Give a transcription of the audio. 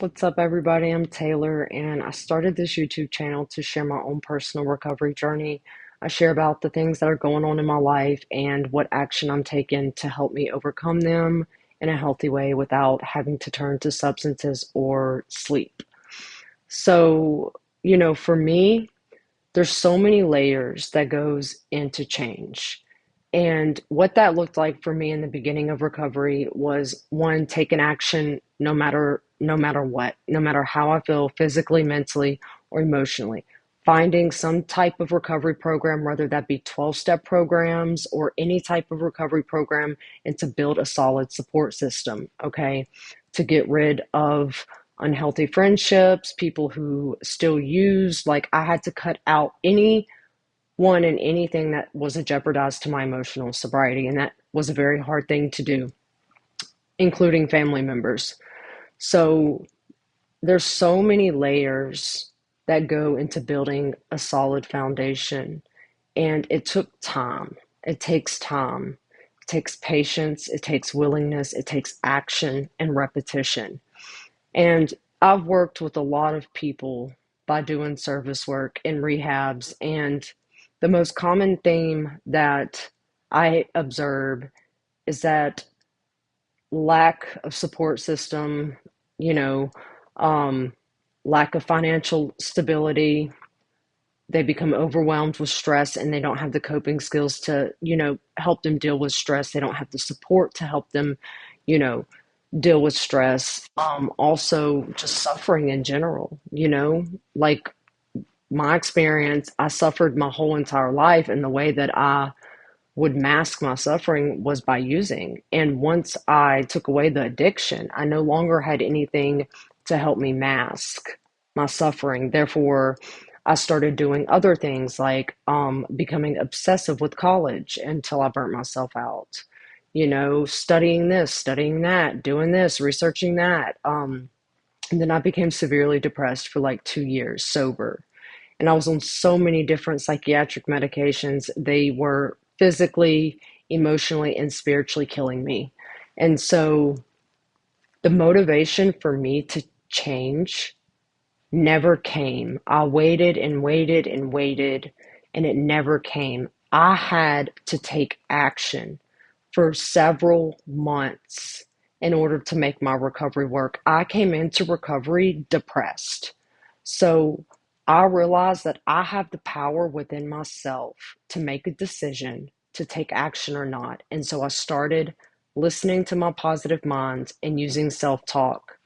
What's up, everybody? I'm Taylor, and I started this YouTube channel to share my own personal recovery journey. I share about the things that are going on in my life and what action I'm taking to help me overcome them in a healthy way without having to turn to substances or sleep. So, for me, there's so many layers that goes into change. And what that looked like for me in the beginning of recovery was one, taking action no matter what, no matter how I feel physically, mentally, or emotionally. Finding some type of recovery program, whether that be 12-step programs or any type of recovery program, and to build a solid support system, okay? To get rid of unhealthy friendships, people who still use, like I had to cut out anyone and anything that was a jeopardize to my emotional sobriety. And that was a very hard thing to do, including family members. So there's so many layers that go into building a solid foundation. And it took time. It takes time. It takes patience. It takes willingness. It takes action and repetition. And I've worked with a lot of people by doing service work in rehabs. And the most common theme that I observe is that lack of support system, you know, um, lack of financial stability. They become overwhelmed with stress and they don't have the coping skills to, help them deal with stress. They don't have the support to help them, you know, deal with stress. Also, just suffering in general, like my experience, I suffered my whole entire life, and the way that I would mask my suffering was by using. And once I took away the addiction, I no longer had anything to help me mask my suffering. Therefore, I started doing other things like becoming obsessive with college until I burnt myself out. Studying this, studying that, doing this, researching that. And then I became severely depressed for like 2 years sober. And I was on so many different psychiatric medications. They were physically, emotionally, and spiritually killing me. And so the motivation for me to change never came. I waited and waited and waited, and it never came. I had to take action for several months in order to make my recovery work. I came into recovery depressed. So I realized that I have the power within myself to make a decision to take action or not. And so I started listening to my positive mind and using self talk